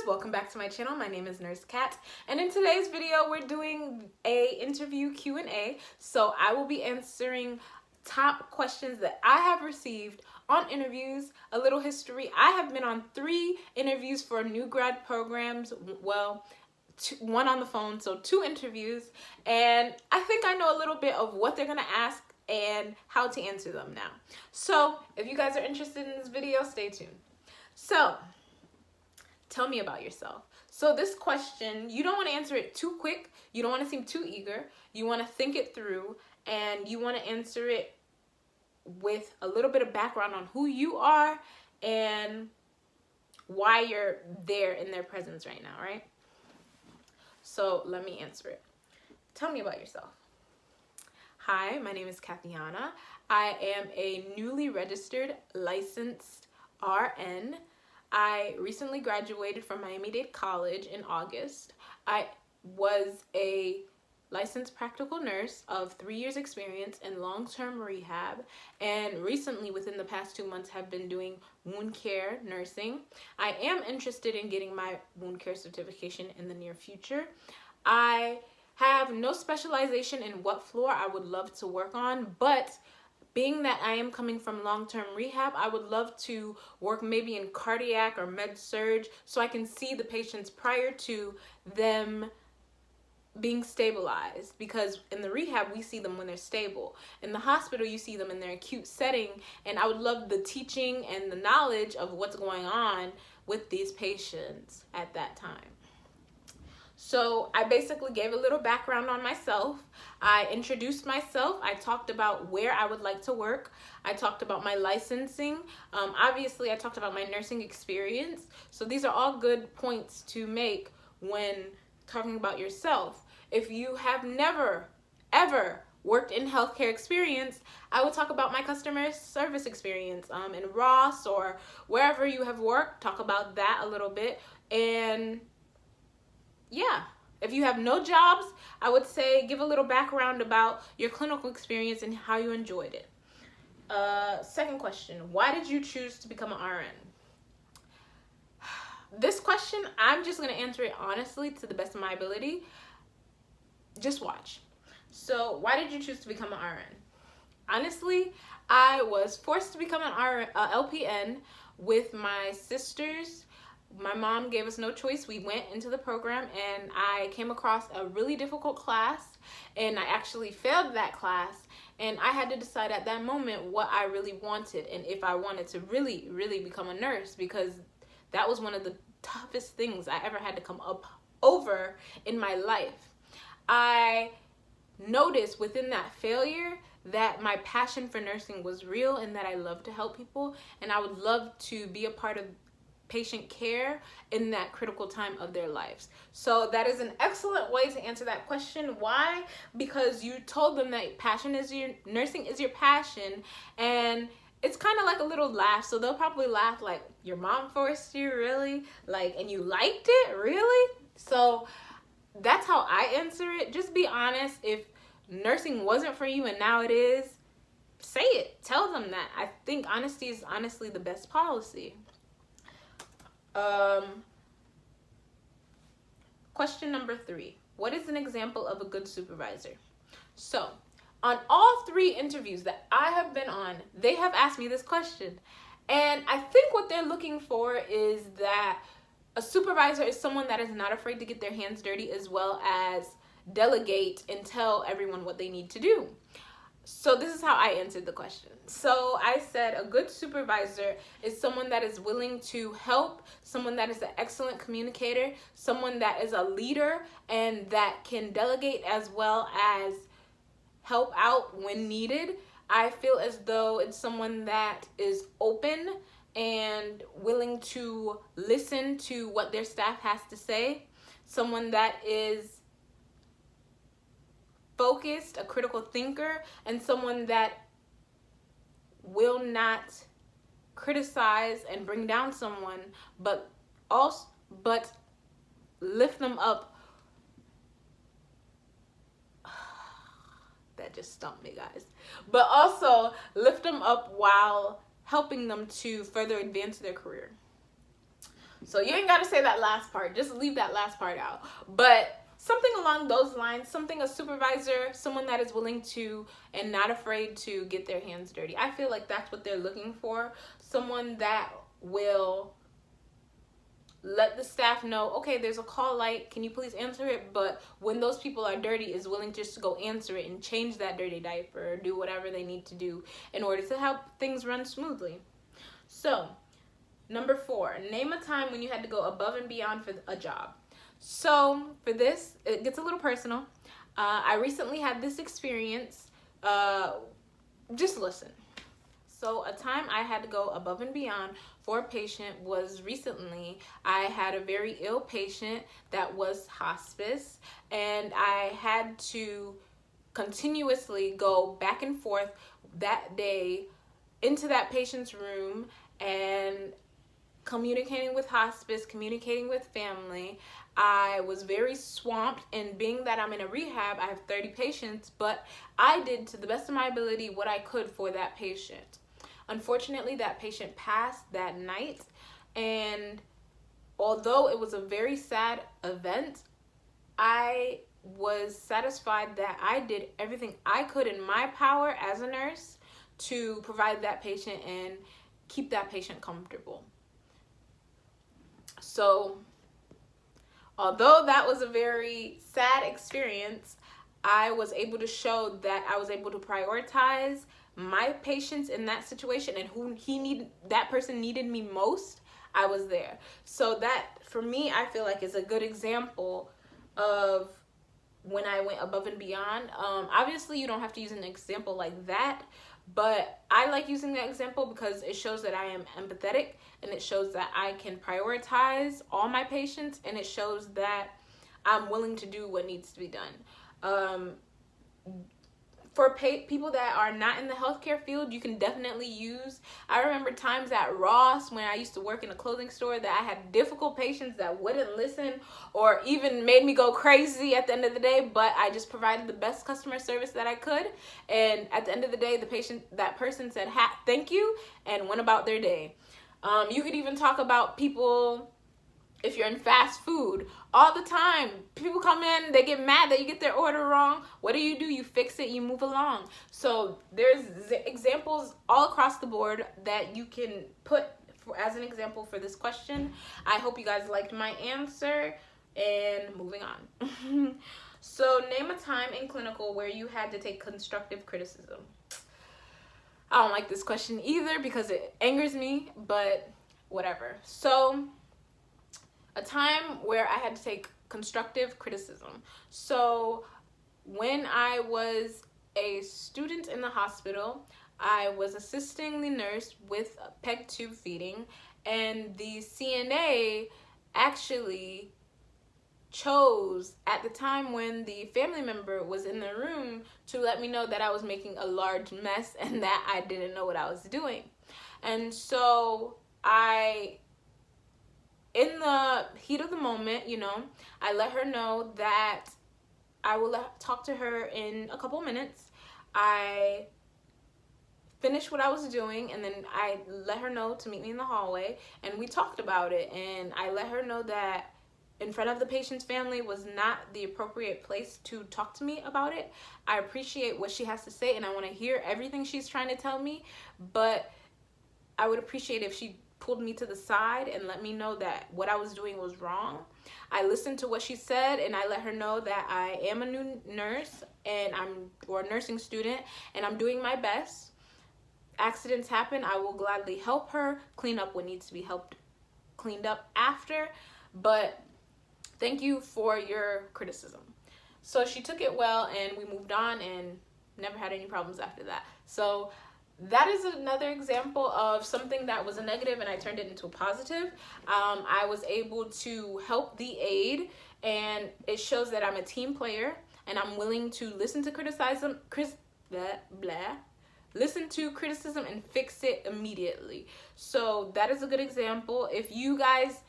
welcome back to my channel. My name is Nurse Kat, and in today's video we're doing a interview Q&A. So I will be answering top questions that I have received on interviews. A little history: I have been on 3 interviews for new grad programs, well, one on the phone, so 2 interviews, and I think I know a little bit of what they're gonna ask and how to answer them now. So if you guys are interested in this video, stay tuned. So tell me about yourself. So this question, you don't want to answer it too quick. You don't want to seem too eager. You want to think it through, and you want to answer it with a little bit of background on who you are and why you're there in their presence right now, right? So let me answer it. Tell me about yourself. Hi, my name is Kathiana. I am a newly registered licensed RN. I recently graduated from Miami-Dade College in August. I was a licensed practical nurse of 3 years experience in long-term rehab, and recently within the past 2 months have been doing wound care nursing. I am interested in getting my wound care certification in the near future. I have no specialization in what floor I would love to work on, but being that I am coming from long-term rehab, I would love to work maybe in cardiac or med-surg so I can see the patients prior to them being stabilized, because in the rehab we see them when they're stable. In the hospital you see them in their acute setting, and I would love the teaching and the knowledge of what's going on with these patients at that time. So I basically gave a little background on myself. I introduced myself. I talked about where I would like to work. I talked about my licensing. Obviously, I talked about my nursing experience. So these are all good points to make when talking about yourself. If you have never, ever worked in healthcare experience, I will talk about my customer service experience in Ross or wherever you have worked. Talk about that a little bit. And yeah, if you have no jobs, I would say give a little background about your clinical experience and how you enjoyed it. Second question, why did you choose to become an RN? This question, I'm just going to answer it honestly to the best of my ability. Just watch. So why did you choose to become an RN? Honestly, I was forced to become an LPN with my sisters. My mom gave us no choice. We went into the program, and I came across a really difficult class, and I actually failed that class, and I had to decide at that moment what I really wanted and if I wanted to really, really become a nurse, because that was one of the toughest things I ever had to come up over in my life. I noticed within that failure that my passion for nursing was real and that I love to help people, and I would love to be a part of patient care in that critical time of their lives. So that is an excellent way to answer that question. Why? Because you told them that nursing is your passion, and it's kind of like a little laugh. So they'll probably laugh like, your mom forced you, really? Like, and you liked it, really? So that's how I answer it. Just be honest. If nursing wasn't for you and now it is, say it. Tell them that. I think honesty is honestly the best policy. Question number 3. What is an example of a good supervisor? So, on all 3 interviews that I have been on, they have asked me this question. And I think what they're looking for is that a supervisor is someone that is not afraid to get their hands dirty, as well as delegate and tell everyone what they need to do. So this is how I answered the question. So I said a good supervisor is someone that is willing to help, someone that is an excellent communicator, someone that is a leader and that can delegate as well as help out when needed. I feel as though it's someone that is open and willing to listen to what their staff has to say, someone that is focused, a critical thinker, and someone that will not criticize and bring down someone, but lift them up. That just stumped me, guys. But also lift them up while helping them to further advance their career. So you ain't got to say that last part. Just leave that last part out. But something along those lines, something a supervisor, someone that is willing to and not afraid to get their hands dirty. I feel like that's what they're looking for. Someone that will let the staff know, okay, there's a call light, can you please answer it? But when those people are dirty, is willing just to go answer it and change that dirty diaper or do whatever they need to do in order to help things run smoothly. So, number 4, name a time when you had to go above and beyond for a job. So, for this, it gets a little personal. I recently had this experience. Just listen. So a time I had to go above and beyond for a patient was recently. I had a very ill patient that was hospice, and I had to continuously go back and forth that day into that patient's room and communicating with hospice, communicating with family. I was very swamped, and being that I'm in a rehab, I have 30 patients, but I did to the best of my ability what I could for that patient. Unfortunately, that patient passed that night, and although it was a very sad event, I was satisfied that I did everything I could in my power as a nurse to provide that patient and keep that patient comfortable. So, although that was a very sad experience, I was able to show that I was able to prioritize my patients in that situation, and who that person needed me most, I was there. So that, for me, I feel like is a good example of when I went above and beyond. Obviously, you don't have to use an example like that, but I like using that example because it shows that I am empathetic, and it shows that I can prioritize all my patients, and it shows that I'm willing to do what needs to be done. For people that are not in the healthcare field, you can definitely use. I remember times at Ross when I used to work in a clothing store that I had difficult patients that wouldn't listen or even made me go crazy at the end of the day, but I just provided the best customer service that I could. And at the end of the day, that person said, thank you, and went about their day. You could even talk about people. If you're in fast food, all the time, people come in, they get mad that you get their order wrong. What do? You fix it, you move along. So there's examples all across the board that you can put as an example for this question. I hope you guys liked my answer, and moving on. So name a time in clinical where you had to take constructive criticism. I don't like this question either because it angers me, but whatever. So a time where I had to take constructive criticism. So when I was a student in the hospital, I was assisting the nurse with PEG tube feeding, and the CNA actually chose at the time when the family member was in the room to let me know that I was making a large mess and that I didn't know what I was doing. And so in the heat of the moment, I let her know that I will talk to her in a couple minutes. I finished what I was doing, and then I let her know to meet me in the hallway, and we talked about it. And I let her know that in front of the patient's family was not the appropriate place to talk to me about it. I appreciate what she has to say, and I want to hear everything she's trying to tell me, but I would appreciate if she pulled me to the side and let me know that what I was doing was wrong. I listened to what she said, and I let her know that I am a new nurse or a nursing student, and I'm doing my best. Accidents happen. I will gladly help her clean up what needs to be cleaned up after, but thank you for your criticism. So she took it well, and we moved on and never had any problems after that. So that is another example of something that was a negative and I turned it into a positive. I was able to help the aide, and it shows that I'm a team player and I'm willing to listen to criticism and fix it immediately. So that is a good example. If you guys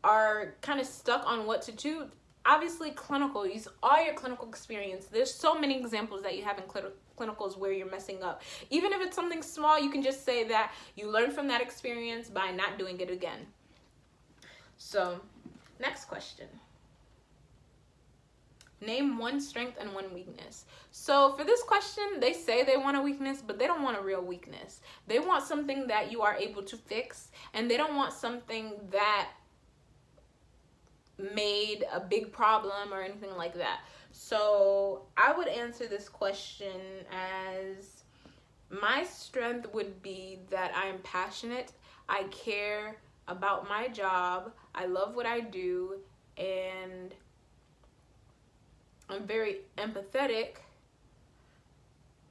are kind of stuck on what to do, obviously clinical, use all your clinical experience. There's so many examples that you have in clinicals where you're messing up. Even if it's something small, you can just say that you learned from that experience by not doing it again. So, next question. Name one strength and one weakness. So for this question, they say they want a weakness, but they don't want a real weakness. They want something that you are able to fix, and they don't want something that made a big problem or anything like that. So I would answer this question as, my strength would be that I am passionate, I care about my job, I love what I do, and I'm very empathetic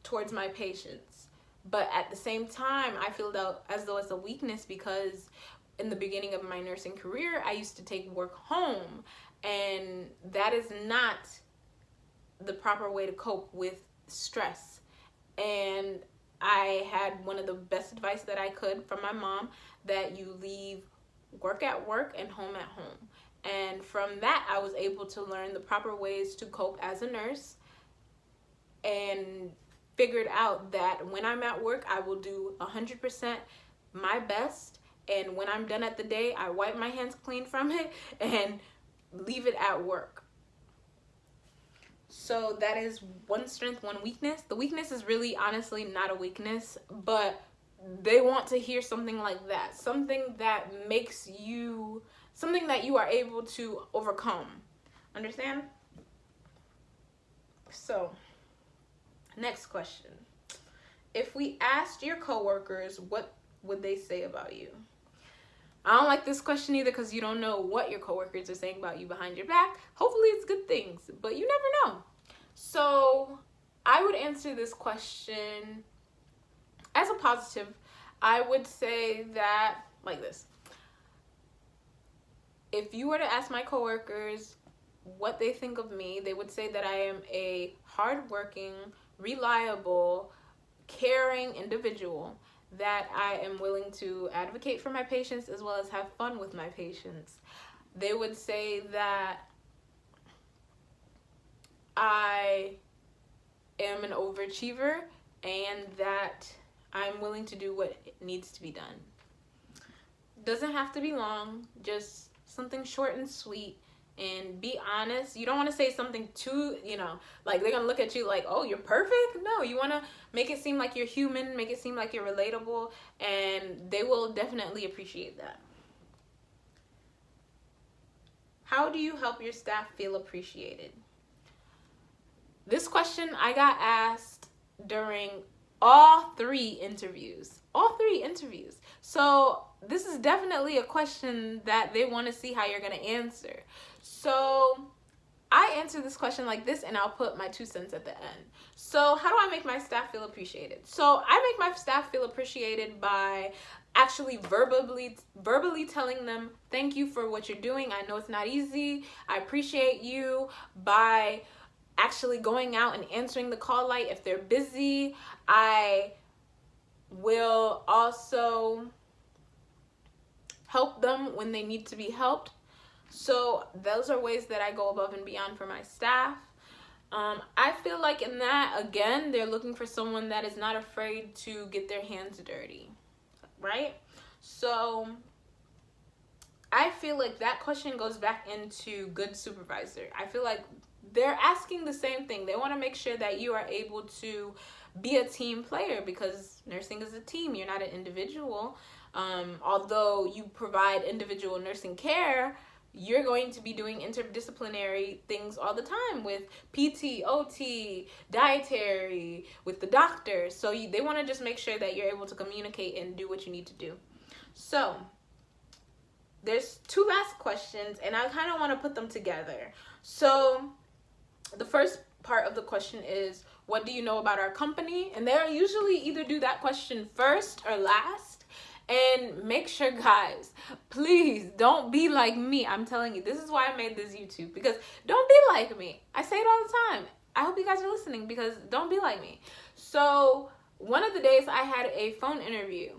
towards my patients. But at the same time, I feel as though it's a weakness because in the beginning of my nursing career, I used to take work home, and that is not the proper way to cope with stress. And I had one of the best advice that I could from my mom, that you leave work at work and home at home. And from that, I was able to learn the proper ways to cope as a nurse, and figured out that when I'm at work, I will do 100% my best. And when I'm done at the day, I wipe my hands clean from it and leave it at work. So that is one strength, one weakness. The weakness is really honestly not a weakness, but they want to hear something like that. Something that makes you, something that you are able to overcome. Understand? So, next question. If we asked your coworkers, what would they say about you? I don't like this question either, because you don't know what your coworkers are saying about you behind your back. Hopefully it's good things, but you never know. So I would answer this question as a positive. I would say that like this. If you were to ask my coworkers what they think of me, they would say that I am a hardworking, reliable, caring individual, that I am willing to advocate for my patients as well as have fun with my patients. They would say that I am an overachiever and that I'm willing to do what needs to be done. Doesn't have to be long, just something short and sweet, and be honest. You don't want to say something too, like they're gonna look at you like, oh, you're perfect. No, you want to make it seem like you're human, make it seem like you're relatable, and they will definitely appreciate that. How do you help your staff feel appreciated? This question I got asked during all three interviews. So this is definitely a question that they want to see how you're going to answer. So I answer this question like this, and I'll put my 2 cents at the end. So how do I make my staff feel appreciated? So I make my staff feel appreciated by actually verbally telling them, thank you for what you're doing. I know it's not easy. I appreciate you. By actually going out and answering the call light if they're busy. I will also help them when they need to be helped. So those are ways that I go above and beyond for my staff. I feel like in that, again, they're looking for someone that is not afraid to get their hands dirty, right? So I feel like that question goes back into good supervisor. I feel like they're asking the same thing. They want to make sure that you are able to be a team player, because nursing is a team. You're not an individual. Although you provide individual nursing care, you're going to be doing interdisciplinary things all the time with PT, OT, dietary, with the doctor. So they want to just make sure that you're able to communicate and do what you need to do. So there's 2 last questions, and I kind of want to put them together. So the first part of the question is, what do you know about our company? And they'll usually either do that question first or last. And make sure, guys, please don't be like me. I'm telling you, this is why I made this YouTube, because don't be like me. I say it all the time. I hope you guys are listening, because don't be like me. So one of the days I had a phone interview,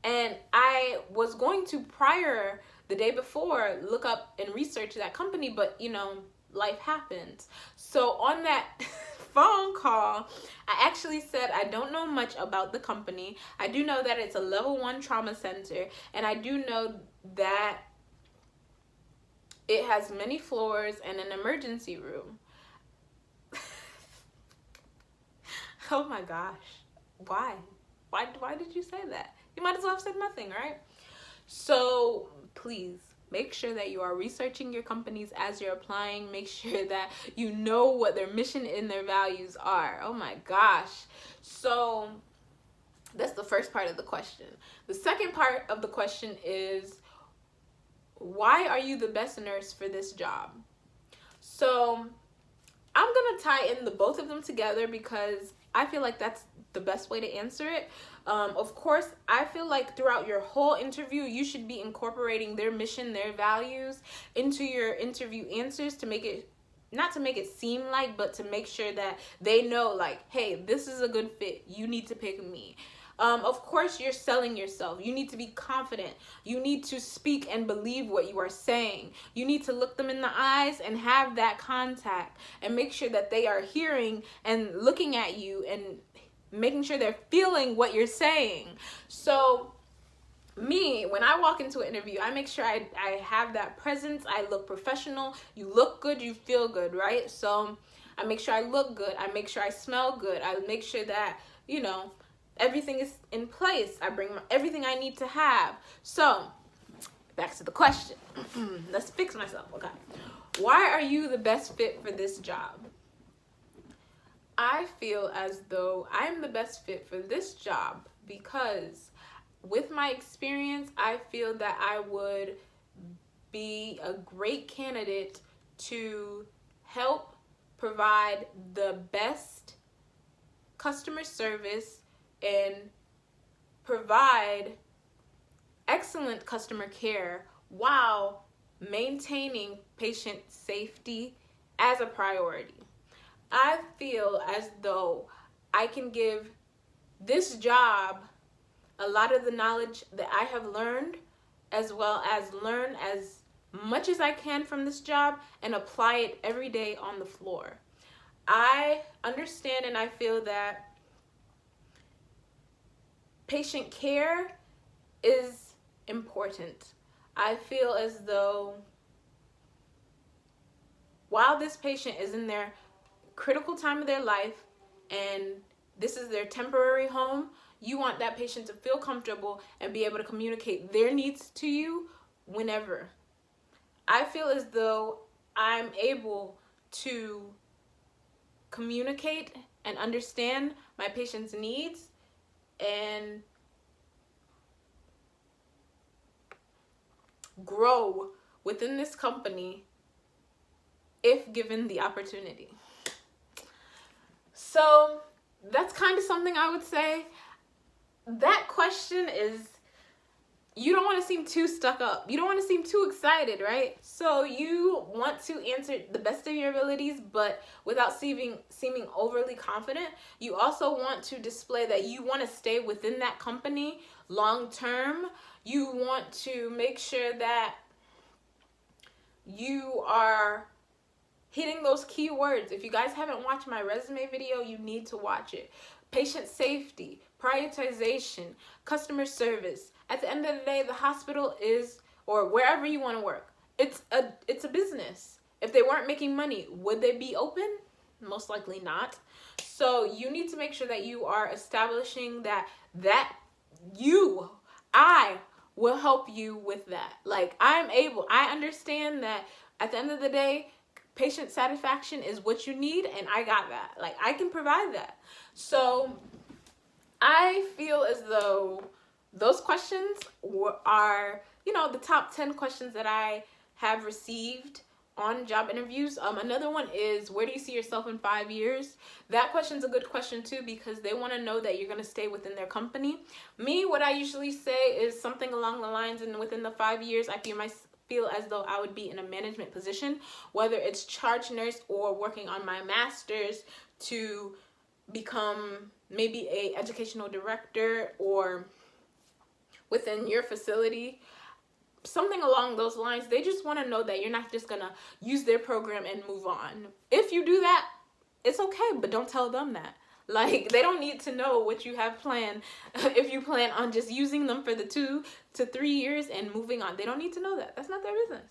and I was going to, prior the day before, look up and research that company, but life happens. So on that phone call, I actually said I don't know much about the company. I do know that it's a level 1 trauma center, and I do know that It has many floors and an emergency room. Oh my gosh. Why? Why did you say that? You might as well have said nothing, right? So please make sure that you are researching your companies as you're applying. Make sure that you know what their mission and their values are. Oh my gosh. So that's the first part of the question. The second part of the question is, why are you the best nurse for this job? So I'm gonna tie in the both of them together because I feel like that's the best way to answer it. Of course, I feel like throughout your whole interview, you should be incorporating their mission, their values into your interview answers to make it, not to make it seem like, but to make sure that they know, like, hey, this is a good fit. You need to pick me. Of course, you're selling yourself. You need to be confident. You need to speak and believe what you are saying. You need to look them in the eyes and have that contact and make sure that they are hearing and looking at you and making sure they're feeling what you're saying. So me, when I walk into an interview, I make sure I have that presence. I look professional. You look good, you feel good, right? So I make sure I look good. I make sure I smell good. I make sure that, you know, everything is in place. I bring everything I need to have. So back to the question. Let's fix myself. Okay. Why are you the best fit for this job? I feel as though I'm the best fit for this job because with my experience, I feel that I would be a great candidate to help provide the best customer service and provide excellent customer care while maintaining patient safety as a priority. I feel as though I can give this job a lot of the knowledge that I have learned, as well as learn as much as I can from this job and apply it every day on the floor. I understand and I feel that patient care is important. I feel as though while this patient is in their critical time of their life and this is their temporary home, you want that patient to feel comfortable and be able to communicate their needs to you whenever. I feel as though I'm able to communicate and understand my patient's needs and grow within this company if given the opportunity. So that's kind of something I would say. That question is, you don't want to seem too stuck up. You don't want to seem too excited, right? So you want to answer the best of your abilities, but without seeming overly confident. You also want to display that you want to stay within that company long term. You want to make sure that you are hitting those key words. If you guys haven't watched my resume video, you need to watch it. Patient safety, prioritization, customer service. At the end of the day, the hospital is, or wherever you want to work, it's a business. If they weren't making money, would they be open? Most likely not. So you need to make sure that you are establishing that I will help you with that. Like, I understand that at the end of the day, patient satisfaction is what you need, and I got that. Like, I can provide that. So I feel as though those questions are, the top 10 questions that I have received on job interviews. Another one is, where do you see yourself in 5 years? That question's a good question too, because they want to know that you're going to stay within their company. Me, what I usually say is something along the lines, and within the 5 years, I feel as though I would be in a management position, whether it's charge nurse or working on my master's to become maybe a educational director or within your facility. Something along those lines. They just want to know that you're not just gonna use their program and move on. If you do that, it's okay, but don't tell them that. Like, they don't need to know what you have planned. If you plan on just using them for the 2 to 3 years and moving on, they don't need to know that. That's not their business.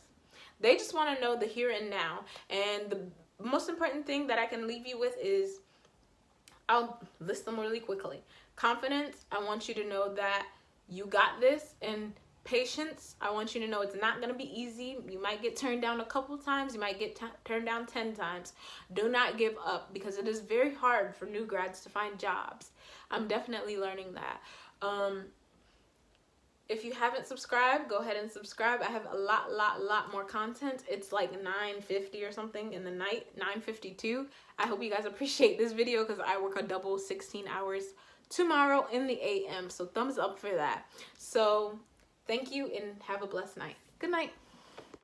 They just want to know the here and now. And the most important thing that I can leave you with is, I'll list them really quickly. Confidence, I want you to know that you got this. And patience, I want you to know it's not going to be easy. You might get turned down a couple times. You might get turned down 10 times. Do not give up, because it is very hard for new grads to find jobs. I'm definitely learning that. If you haven't subscribed, go ahead and subscribe. I have a lot more content. It's like 9:50 or something in the night, 9:52. I hope you guys appreciate this video, because I work a double 16 hours tomorrow in the AM. So thumbs up for that. So thank you and have a blessed night. Good night.